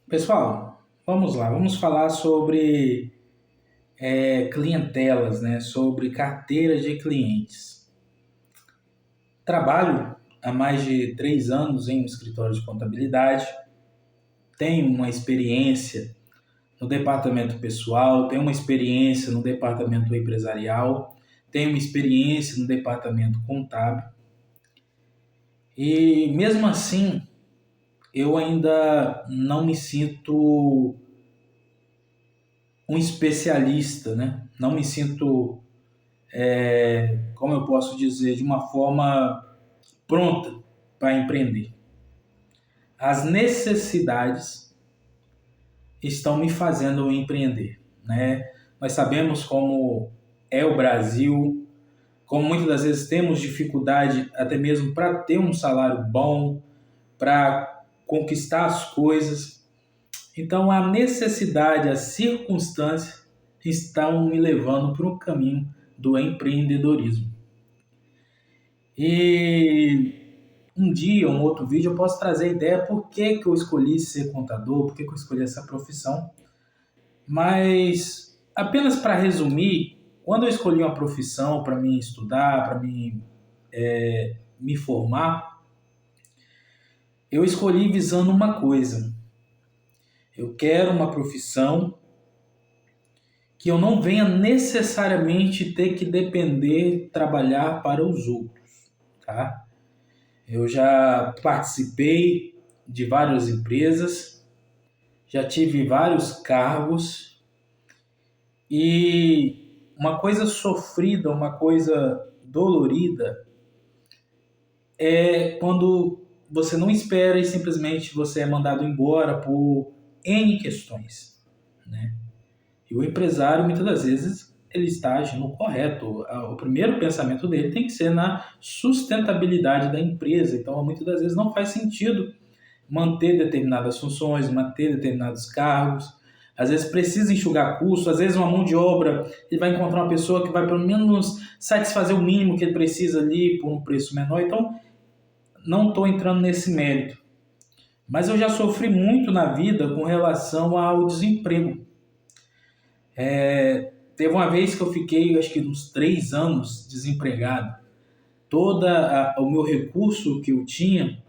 Pessoal, vamos lá, vamos falar sobre clientelas, né? Sobre carteira de clientes. Trabalho há mais de 3 anos em um escritório de contabilidade, tenho uma experiência no departamento pessoal, tenho uma experiência no departamento empresarial, tenho uma experiência no departamento contábil e mesmo assim eu ainda não me sinto um especialista, né? Não me sinto, como eu posso dizer, de uma forma pronta para empreender. As necessidades estão me fazendo empreender, né? Nós sabemos como é o Brasil, como muitas das vezes temos dificuldade até mesmo para ter um salário bom, para conquistar as coisas. Então a necessidade, as circunstâncias estão me levando para o caminho do empreendedorismo. E um dia, um outro vídeo, eu posso trazer a ideia por que eu escolhi ser contador, por que eu escolhi essa profissão. Mas, apenas para resumir, quando eu escolhi uma profissão para mim estudar, para mim me formar, eu escolhi visando uma coisa. Eu quero uma profissão que eu não venha necessariamente ter que depender, trabalhar para os outros, tá? Eu já participei de várias empresas, já tive vários cargos e uma coisa sofrida, uma coisa dolorida é quando você não espera e simplesmente você é mandado embora por N questões, né? E o empresário, muitas das vezes, ele está agindo correto. O primeiro pensamento dele tem que ser na sustentabilidade da empresa. Então, muitas das vezes não faz sentido manter determinadas funções, manter determinados cargos. Às vezes precisa enxugar custos, às vezes uma mão de obra, ele vai encontrar uma pessoa que vai pelo menos satisfazer o mínimo que ele precisa ali por um preço menor. Então, não estou entrando nesse mérito. Mas eu já sofri muito na vida com relação ao desemprego. Teve uma vez que eu fiquei, acho que uns 3 anos desempregado. O meu recurso que eu tinha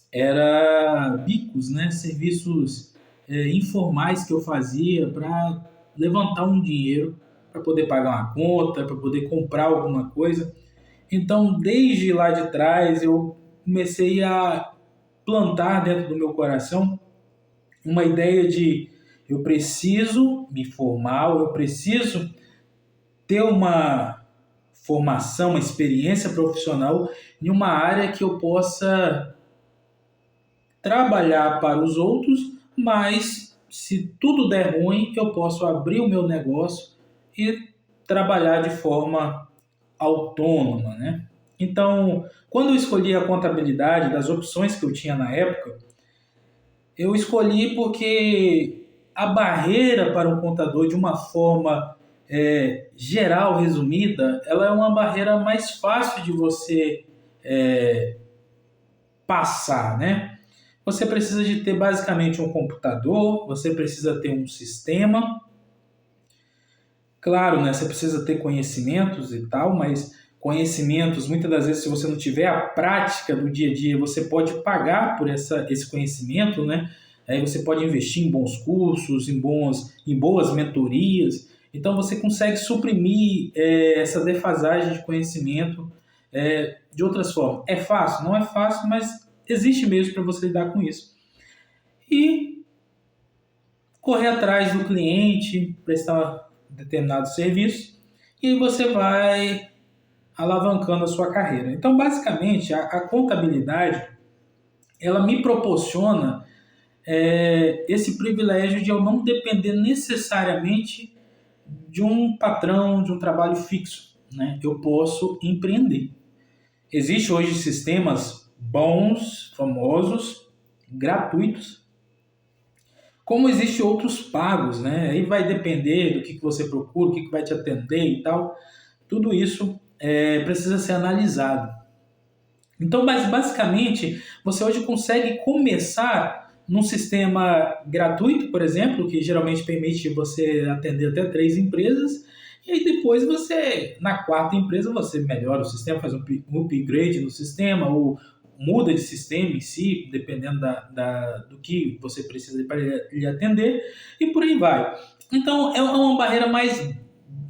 era bicos, né? Serviços informais que eu fazia para levantar um dinheiro para poder pagar uma conta, para poder comprar alguma coisa. Então, desde lá de trás, eu comecei a plantar dentro do meu coração uma ideia de eu preciso me formar, eu preciso ter uma formação, uma experiência profissional em uma área que eu possa trabalhar para os outros, mas se tudo der ruim, eu posso abrir o meu negócio e trabalhar de forma autônoma, né? Então, quando eu escolhi a contabilidade, das opções que eu tinha na época, eu escolhi porque a barreira para um contador, de uma forma geral, resumida, ela é uma barreira mais fácil de você passar, né? Você precisa de ter basicamente um computador, você precisa ter um sistema. Claro, né? Você precisa ter conhecimentos e tal, mas conhecimentos, muitas das vezes, se você não tiver a prática do dia a dia, você pode pagar por esse conhecimento, né? Aí você pode investir em bons cursos, em boas mentorias. Então você consegue suprimir essa defasagem de conhecimento de outras formas. É fácil? Não é fácil, mas existe mesmo para você lidar com isso. E correr atrás do cliente, prestar determinado serviço, e aí você vai alavancando a sua carreira. Então, basicamente, a contabilidade, ela me proporciona esse privilégio de eu não depender necessariamente de um patrão, de um trabalho fixo, né? Eu posso empreender. Existem hoje sistemas bons, famosos, gratuitos, como existem outros pagos, né? Aí vai depender do que você procura, o que vai te atender e tal. Tudo isso precisa ser analisado. Então, basicamente, você hoje consegue começar num sistema gratuito, por exemplo, que geralmente permite você atender até 3 empresas, e aí depois você, na quarta empresa, você melhora o sistema, faz um upgrade no sistema, ou muda de sistema em si, dependendo do que você precisa para lhe atender, e por aí vai. Então, é uma barreira mais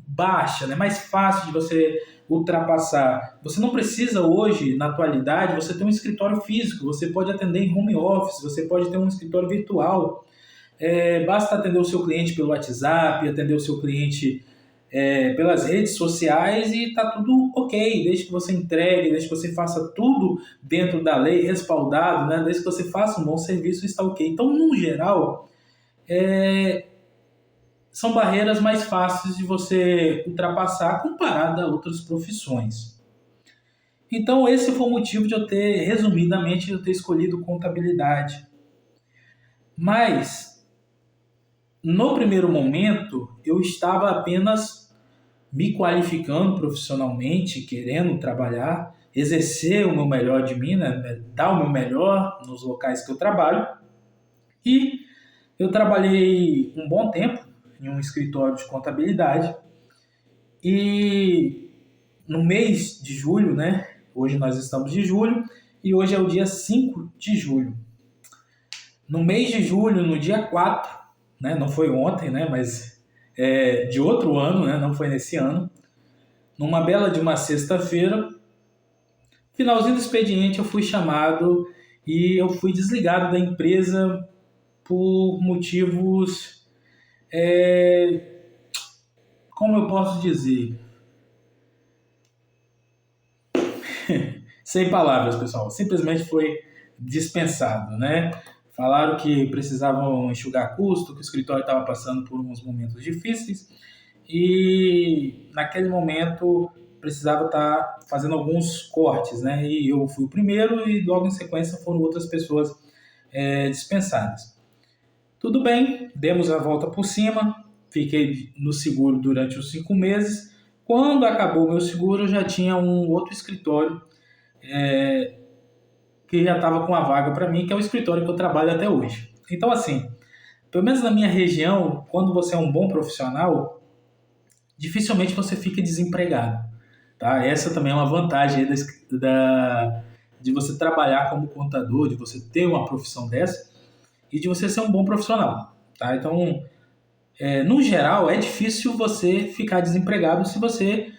baixa, né? Mais fácil de você ultrapassar. Você não precisa hoje, na atualidade, você ter um escritório físico, você pode atender em home office, você pode ter um escritório virtual. Basta atender o seu cliente pelo WhatsApp, atender o seu cliente pelas redes sociais e está tudo ok, desde que você entregue, desde que você faça tudo dentro da lei, respaldado, né? Desde que você faça um bom serviço, está ok. Então, no geral, são barreiras mais fáceis de você ultrapassar comparado a outras profissões. Então, esse foi o motivo de eu ter, resumidamente, de eu ter escolhido contabilidade. Mas, no primeiro momento, eu estava apenas me qualificando profissionalmente, querendo trabalhar, exercer o meu melhor de mim, né? Dar o meu melhor nos locais que eu trabalho. E eu trabalhei um bom tempo em um escritório de contabilidade e no mês de julho, né? Hoje nós estamos de julho e hoje é o dia 5 de julho. No mês de julho, no dia 4, né? Não foi ontem, né? Mas de outro ano, né? Não foi nesse ano. Numa bela de uma sexta-feira, finalzinho do expediente, eu fui chamado e eu fui desligado da empresa por motivos, como eu posso dizer, sem palavras, pessoal. Simplesmente foi dispensado, né? Falaram que precisavam enxugar custo, que o escritório estava passando por uns momentos difíceis e naquele momento precisava estar fazendo alguns cortes, né? E eu fui o primeiro e logo em sequência foram outras pessoas dispensadas. Tudo bem, demos a volta por cima, fiquei no seguro durante os 5 meses. Quando acabou o meu seguro, eu já tinha um outro escritório que já estava com a vaga para mim, que é o escritório que eu trabalho até hoje. Então, assim, pelo menos na minha região, quando você é um bom profissional, dificilmente você fica desempregado. Tá? Essa também é uma vantagem de você trabalhar como contador, de você ter uma profissão dessa e de você ser um bom profissional. Tá? Então, no geral, é difícil você ficar desempregado se você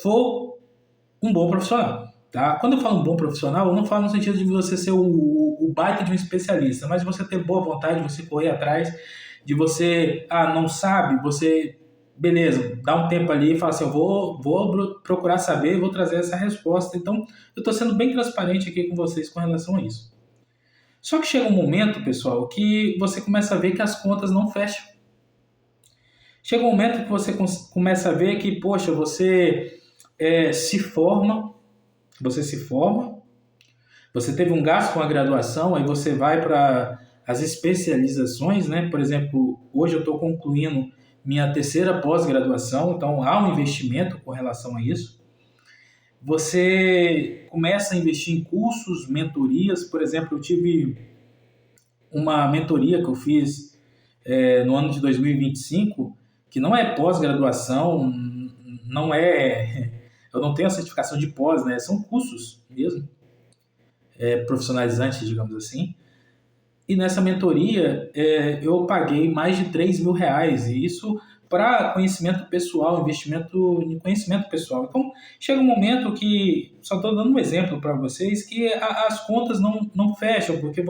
for um bom profissional. Tá? Quando eu falo um bom profissional, eu não falo no sentido de você ser o baita de um especialista, mas de você ter boa vontade, de você correr atrás, de você, não sabe, você, beleza, dá um tempo ali e fala assim, eu vou procurar saber, vou trazer essa resposta. Então, eu estou sendo bem transparente aqui com vocês com relação a isso. Só que chega um momento, pessoal, que você começa a ver que as contas não fecham. Chega um momento que você começa a ver que, poxa, você se forma, você teve um gasto com a graduação, aí você vai para as especializações, né? Por exemplo, hoje eu estou concluindo minha terceira pós-graduação, então há um investimento com relação a isso. Você começa a investir em cursos, mentorias, por exemplo, eu tive uma mentoria que eu fiz no ano de 2025, que não é pós-graduação, não é... Eu não tenho a certificação de pós, né? São cursos mesmo, profissionalizantes, digamos assim. E nessa mentoria eu paguei mais de R$ 3.000, e isso para conhecimento pessoal, investimento em conhecimento pessoal. Então, chega um momento que, só estou dando um exemplo para vocês, que as contas não fecham, porque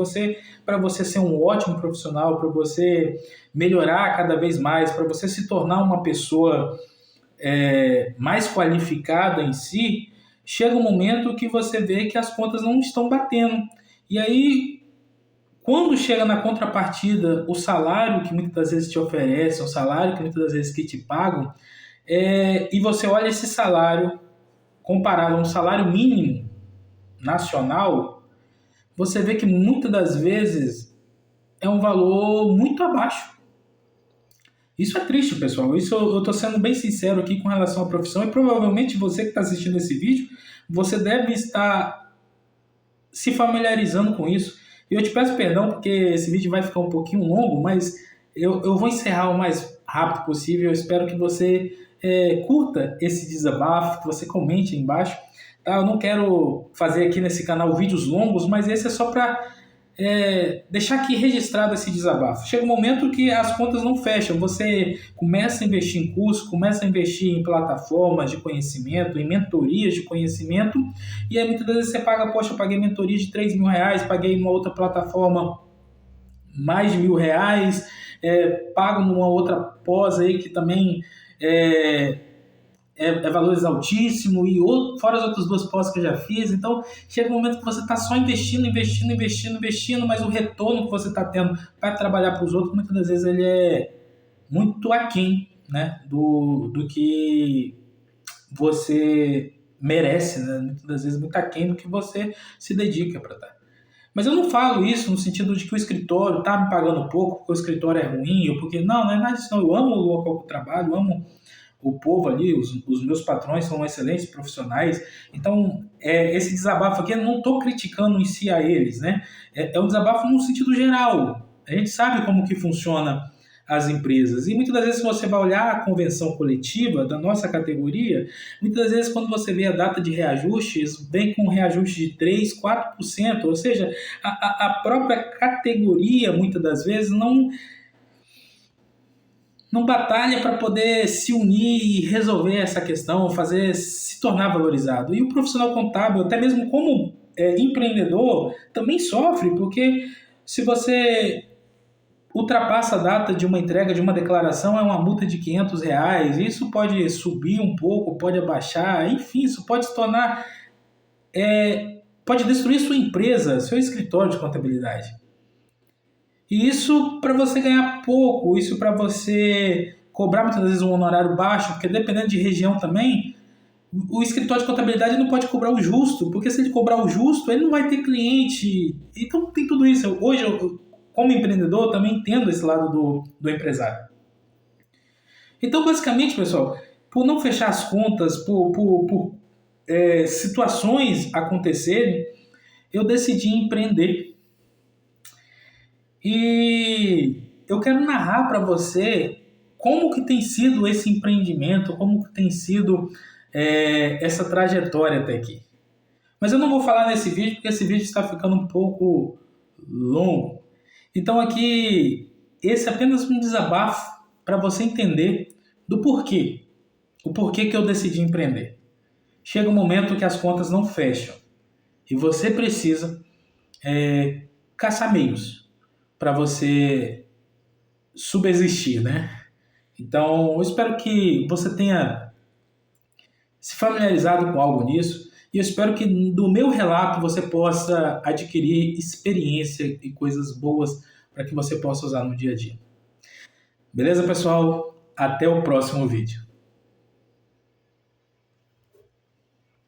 para você ser um ótimo profissional, para você melhorar cada vez mais, para você se tornar uma pessoa mais qualificada em si, chega um momento que você vê que as contas não estão batendo. E aí, quando chega na contrapartida, o salário que muitas das vezes te oferecem, o salário que muitas das vezes que te pagam, e você olha esse salário comparado a um salário mínimo nacional, você vê que muitas das vezes é um valor muito abaixo. Isso é triste, pessoal. Isso eu estou sendo bem sincero aqui com relação à profissão, e provavelmente você que está assistindo esse vídeo, você deve estar se familiarizando com isso. E eu te peço perdão porque esse vídeo vai ficar um pouquinho longo, mas eu vou encerrar o mais rápido possível. Eu espero que você curta esse desabafo, que você comente aí embaixo. Tá? Eu não quero fazer aqui nesse canal vídeos longos, mas esse é só para deixar aqui registrado esse desabafo. Chega um momento que as contas não fecham, você começa a investir em curso, começa a investir em plataformas de conhecimento, em mentorias de conhecimento, e aí muitas vezes você paga, poxa, eu paguei mentoria de R$ 3.000, paguei numa outra plataforma mais de R$ 1.000, pago numa outra pós aí que também valores altíssimos, e fora as outras 2 pós que eu já fiz. Então chega um momento que você está só investindo, mas o retorno que você está tendo para trabalhar para os outros, muitas das vezes ele é muito aquém, né, do que você merece, né? Muitas das vezes muito aquém do que você se dedica para estar. Mas eu não falo isso no sentido de que o escritório está me pagando pouco, porque o escritório é ruim, ou porque não é nada disso, não. Eu amo o local que eu trabalho, eu amo o povo ali, os meus patrões são excelentes profissionais. Então, esse desabafo aqui, eu não estou criticando em si a eles, né? É um desabafo no sentido geral. A gente sabe como que funciona as empresas. E muitas das vezes, se você vai olhar a convenção coletiva da nossa categoria, muitas das vezes, quando você vê a data de reajustes, vem com um reajuste de 3%, 4%, ou seja, a própria categoria, muitas das vezes, não batalha para poder se unir e resolver essa questão, se tornar valorizado. E o profissional contábil, até mesmo como empreendedor, também sofre, porque se você ultrapassa a data de uma entrega de uma declaração, é uma multa de R$ 500, isso pode subir um pouco, pode abaixar, enfim, isso pode se tornar, pode destruir sua empresa, seu escritório de contabilidade. E isso para você ganhar pouco, isso para você cobrar muitas vezes um honorário baixo, porque dependendo de região também, o escritório de contabilidade não pode cobrar o justo, porque se ele cobrar o justo, ele não vai ter cliente. Então tem tudo isso. Hoje, como empreendedor, eu também entendo esse lado do empresário. Então, basicamente, pessoal, por não fechar as contas, por situações acontecerem, eu decidi empreender. E eu quero narrar para você como que tem sido esse empreendimento, como que tem sido essa trajetória até aqui. Mas eu não vou falar nesse vídeo, porque esse vídeo está ficando um pouco longo. Então aqui, esse é apenas um desabafo para você entender do porquê. O porquê que eu decidi empreender. Chega um momento que as contas não fecham. E você precisa caçar meios para você subsistir, né? Então, eu espero que você tenha se familiarizado com algo nisso, e eu espero que do meu relato você possa adquirir experiência e coisas boas para que você possa usar no dia a dia. Beleza, pessoal? Até o próximo vídeo.